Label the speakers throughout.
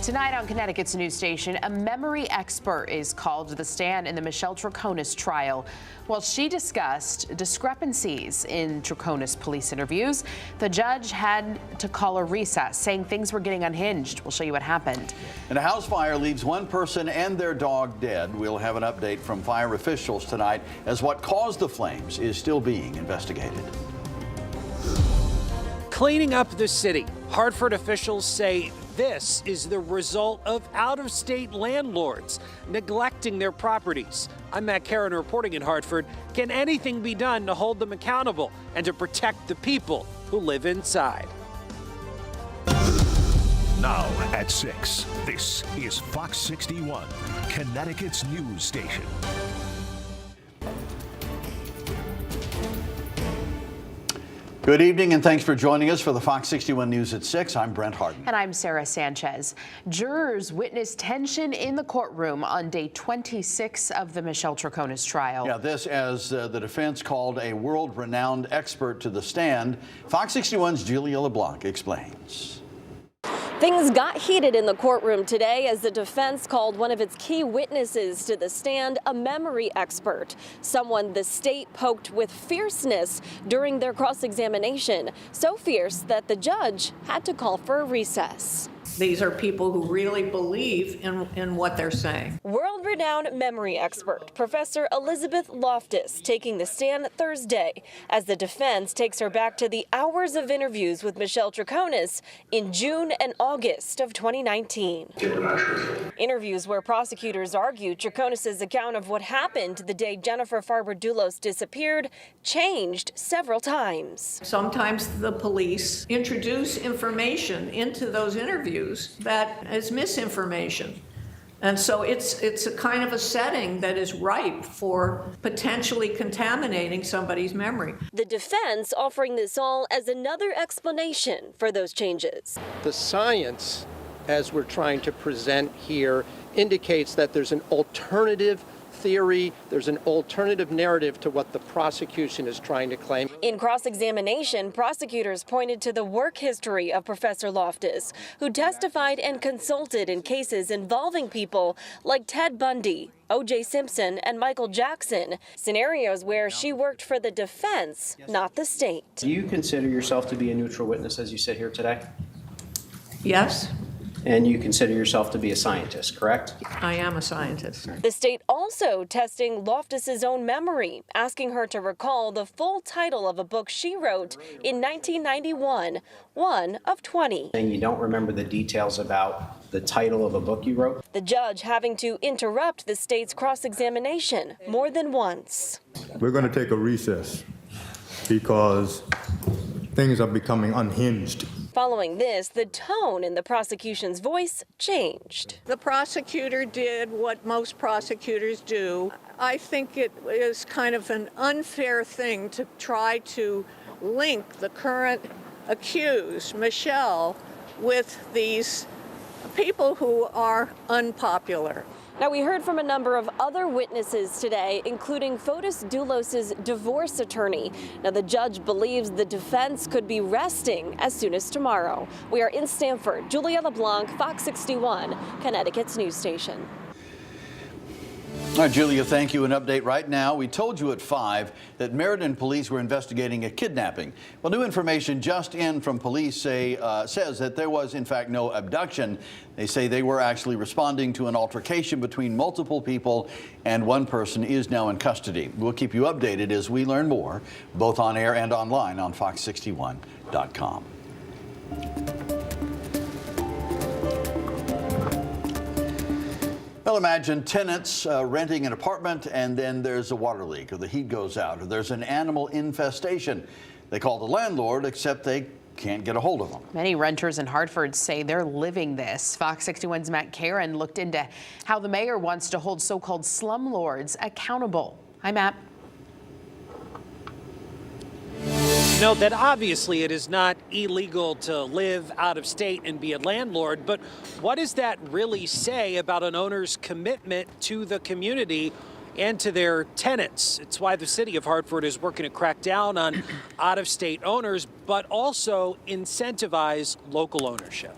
Speaker 1: Tonight on Connecticut's news station, a memory expert is called to the stand in the Michelle Troconis trial. While she discussed discrepancies in Troconis police interviews, the judge had to call a recess, saying things were getting unhinged. We'll show you what happened.
Speaker 2: And a house fire leaves one person and their dog dead. We'll have an update from fire officials tonight as what caused the flames is still being investigated.
Speaker 3: Cleaning up the city, Hartford officials say this is the result of out-of-state landlords neglecting their properties. I'm Matt Caron reporting in Hartford. Can anything be done to hold them accountable and to protect the people who live inside?
Speaker 4: Now at 6, this is Fox 61, Connecticut's news station.
Speaker 2: Good evening and thanks for joining us for the Fox 61 News at 6. I'm Brent Harden.
Speaker 1: And I'm Sarah Sanchez. Jurors witnessed tension in the courtroom on day 26 of the Michelle Troconis trial.
Speaker 2: Yeah, this as the defense called a world-renowned expert to the stand. Fox 61's Julia LeBlanc explains.
Speaker 5: Things got heated in the courtroom today as the defense called one of its key witnesses to the stand a memory expert, someone the state poked with fierceness during their cross-examination, so fierce that the judge had to call for a recess.
Speaker 6: These are people who really believe in what they're saying.
Speaker 5: World-renowned memory expert Professor Elizabeth Loftus taking the stand Thursday as the defense takes her back to the hours of interviews with Michelle Troconis in June and August of 2019. Interviews where prosecutors argued Troconis' account of what happened the day Jennifer Farber-Dulos disappeared changed several times.
Speaker 6: Sometimes the police introduce information into those interviews that is misinformation. And so it's a kind of a setting that is ripe for potentially contaminating somebody's memory.
Speaker 5: The defense offering this all as another explanation for those changes.
Speaker 7: The science, as we're trying to present here, indicates that there's an alternative theory, there's an alternative narrative to what the prosecution is trying to claim.
Speaker 5: In cross-examination, prosecutors pointed to the work history of Professor Loftus, who testified and consulted in cases involving people like Ted Bundy, O.J. Simpson, and Michael Jackson, scenarios where she worked for the defense, not the state.
Speaker 8: Do you consider yourself to be a neutral witness as you sit here today?
Speaker 6: Yes.
Speaker 8: And you consider yourself to be a scientist, correct?
Speaker 6: I am a scientist.
Speaker 5: The state also testing Loftus's own memory, asking her to recall the full title of a book she wrote in 1991, one of 20.
Speaker 8: And you don't remember the details about the title of a book you wrote?
Speaker 5: The judge having to interrupt the state's cross-examination more than once.
Speaker 9: We're going to take a recess because things are becoming unhinged.
Speaker 5: Following this, the tone in the prosecution's voice changed.
Speaker 6: The prosecutor did what most prosecutors do. I think it is kind of an unfair thing to try to link the current accused, Michelle, with these people who are unpopular.
Speaker 5: Now, we heard from a number of other witnesses today, including Fotis Dulos' divorce attorney. Now, the judge believes the defense could be resting as soon as tomorrow. We are in Stamford. Julia LeBlanc, Fox 61, Connecticut's news station.
Speaker 2: All right, Julia, thank you. An update right now. We told you at 5 that Meriden police were investigating a kidnapping. Well, new information just in from police says that there was, in fact, no abduction. They say they were actually responding to an altercation between multiple people, and one person is now in custody. We'll keep you updated as we learn more, both on air and online on fox61.com. Well, imagine tenants renting an apartment and then there's a water leak or the heat goes out or there's an animal infestation. They call the landlord, except they can't get a hold of them.
Speaker 1: Many renters in Hartford say they're living this. Fox 61's Matt Caron looked into how the mayor wants to hold so-called slumlords accountable. Hi, Matt.
Speaker 3: Note that obviously it is not illegal to live out of state and be a landlord, but what does that really say about an owner's commitment to the community and to their tenants? It's why the city of Hartford is working to crack down on out-of-state owners, but also incentivize local ownership.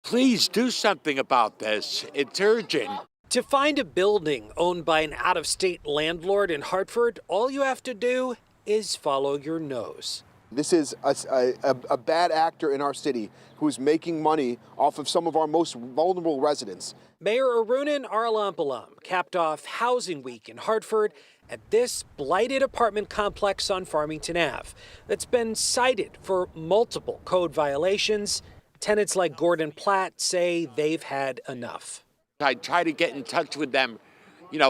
Speaker 10: Please do something about this. It's urgent.
Speaker 3: To find a building owned by an out-of-state landlord in Hartford, all you have to do is follow your nose.
Speaker 11: This is a bad actor in our city who's making money off of some of our most vulnerable residents.
Speaker 3: Mayor Arunan Aralampalam capped off Housing Week in Hartford at this blighted apartment complex on Farmington Ave that's been cited for multiple code violations. Tenants like Gordon Platt say they've had enough.
Speaker 10: I tried to get in touch with them,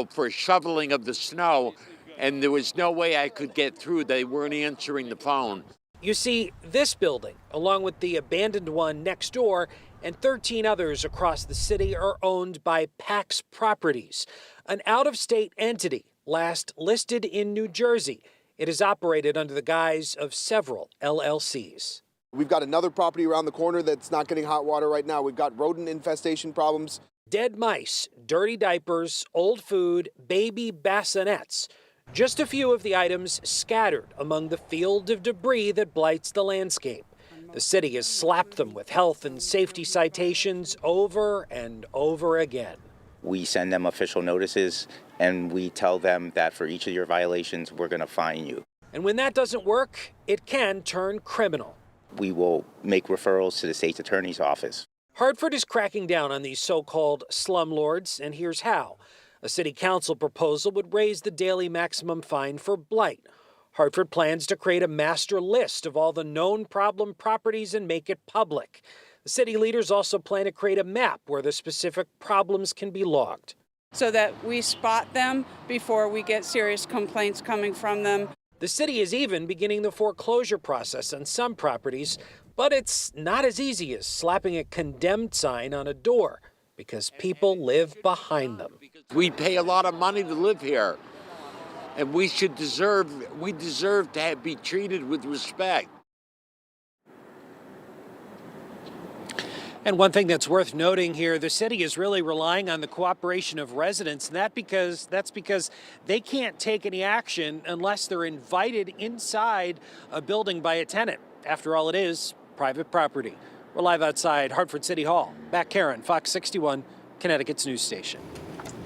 Speaker 10: for shoveling of the snow, and there was no way I could get through. They weren't answering the phone.
Speaker 3: You see, this building, along with the abandoned one next door and 13 others across the city, are owned by Pax Properties, an out-of-state entity last listed in New Jersey. It is operated under the guise of several LLCs.
Speaker 11: We've got another property around the corner that's not getting hot water right now. We've got rodent infestation problems.
Speaker 3: Dead mice, dirty diapers, old food, baby bassinets. Just a few of the items scattered among the field of debris that blights the landscape. The city has slapped them with health and safety citations over and over again.
Speaker 12: We send them official notices and we tell them that for each of your violations, we're going to fine you.
Speaker 3: And when that doesn't work, it can turn criminal.
Speaker 12: We will make referrals to the state's attorney's office.
Speaker 3: Hartford is cracking down on these so-called slumlords, and here's how. A city council proposal would raise the daily maximum fine for blight. Hartford plans to create a master list of all the known problem properties and make it public. The city leaders also plan to create a map where the specific problems can be logged,
Speaker 13: so that we spot them before we get serious complaints coming from them.
Speaker 3: The city is even beginning the foreclosure process on some properties, but it's not as easy as slapping a condemned sign on a door because people live behind them.
Speaker 10: We pay a lot of money to live here, and we deserve to be treated with respect.
Speaker 3: And one thing that's worth noting here, the city is really relying on the cooperation of residents, and that's because they can't take any action unless they're invited inside a building by a tenant. After all, it is private property. We're live outside Hartford City Hall. Back Karen, Fox 61, Connecticut's news station.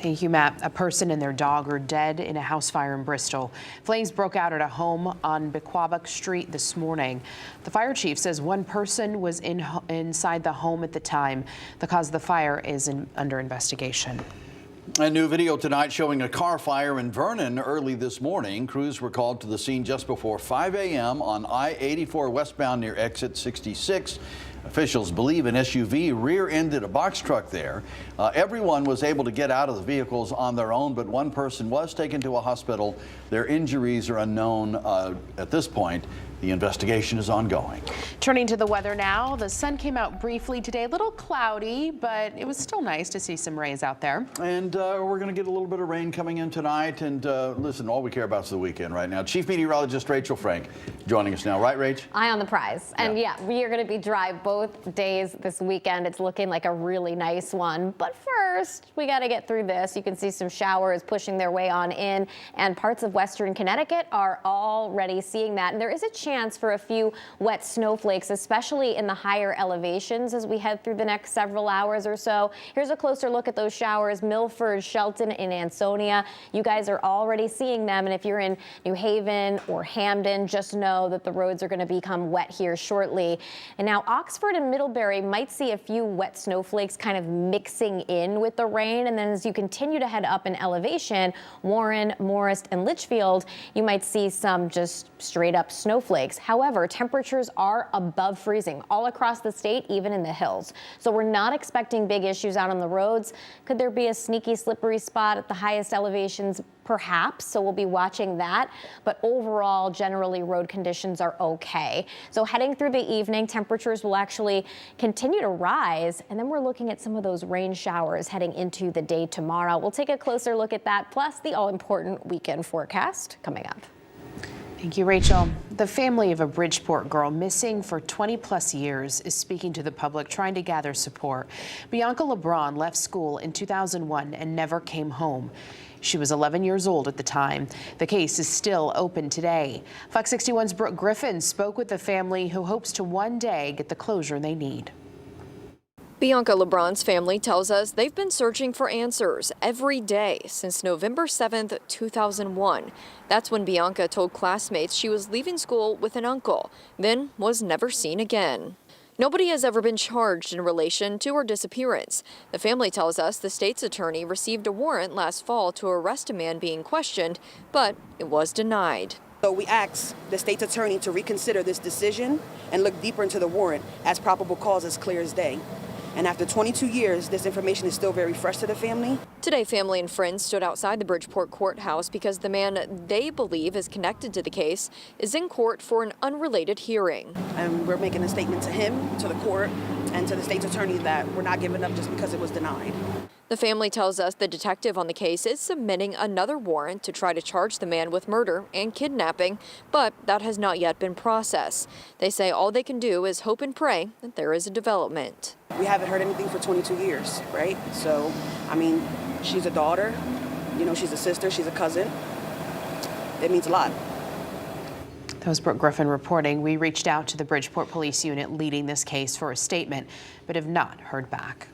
Speaker 1: Thank you, Matt. A person and their dog are dead in a house fire in Bristol. Flames broke out at a home on Bequaboc Street this morning. The fire chief says one person was inside the home at the time. The cause of the fire is under investigation.
Speaker 2: A new video tonight showing a car fire in Vernon early this morning. Crews were called to the scene just before 5 a.m. on I-84 westbound near exit 66. Officials believe an SUV rear-ended a box truck there. Everyone was able to get out of the vehicles on their own, but one person was taken to a hospital. Their injuries are unknown at this point. The investigation is ongoing.
Speaker 1: Turning to the weather now, the sun came out briefly today, a little cloudy, but it was still nice to see some rays out there.
Speaker 2: And we're going to get a little bit of rain coming in tonight. And listen, all we care about is the weekend right now. Chief Meteorologist Rachel Frank joining us now. Right, Rach?
Speaker 14: Eye on the prize. And yeah, we are going to be dry both days this weekend. It's looking like a really nice one. But first, we got to get through this. You can see some showers pushing their way on in, and parts of western Connecticut are already seeing that. And there is a chance for a few wet snowflakes, especially in the higher elevations as we head through the next several hours or so. Here's a closer look at those showers. Milford, Shelton, and Ansonia. You guys are already seeing them. And if you're in New Haven or Hamden, just know that the roads are going to become wet here shortly. And now Oxford and Middlebury might see a few wet snowflakes kind of mixing in with the rain. And then as you continue to head up in elevation, Warren, Morris, and Litchfield, you might see some just straight up snowflakes. However, temperatures are above freezing all across the state, even in the hills. So we're not expecting big issues out on the roads. Could there be a sneaky slippery spot at the highest elevations? Perhaps, so we'll be watching that. But overall, generally, road conditions are okay. So heading through the evening, temperatures will actually continue to rise. And then we're looking at some of those rain showers heading into the day tomorrow. We'll take a closer look at that, plus the all-important weekend forecast coming up.
Speaker 1: Thank you, Rachel. The family of a Bridgeport girl missing for 20-plus years is speaking to the public, trying to gather support. Bianca LeBron left school in 2001 and never came home. She was 11 years old at the time. The case is still open today. Fox 61's Brooke Griffin spoke with the family, who hopes to one day get the closure they need.
Speaker 15: Bianca LeBron's family tells us they've been searching for answers every day since November 7th, 2001. That's when Bianca told classmates she was leaving school with an uncle, then was never seen again. Nobody has ever been charged in relation to her disappearance. The family tells us the state's attorney received a warrant last fall to arrest a man being questioned, but it was denied.
Speaker 16: So we asked the state's attorney to reconsider this decision and look deeper into the warrant, as probable cause is clear as day. And after 22 years, this information is still very fresh to the family.
Speaker 15: Today, family and friends stood outside the Bridgeport courthouse because the man they believe is connected to the case is in court for an unrelated hearing.
Speaker 16: And we're making a statement to him, to the court, and to the state's attorney that we're not giving up just because it was denied.
Speaker 15: The family tells us the detective on the case is submitting another warrant to try to charge the man with murder and kidnapping, but that has not yet been processed. They say all they can do is hope and pray that there is a development.
Speaker 16: We haven't heard anything for 22 years, right? So, I mean, she's a daughter, you know, she's a sister, she's a cousin. It means a lot.
Speaker 1: That was Brooke Griffin reporting. We reached out to the Bridgeport Police Unit leading this case for a statement, but have not heard back.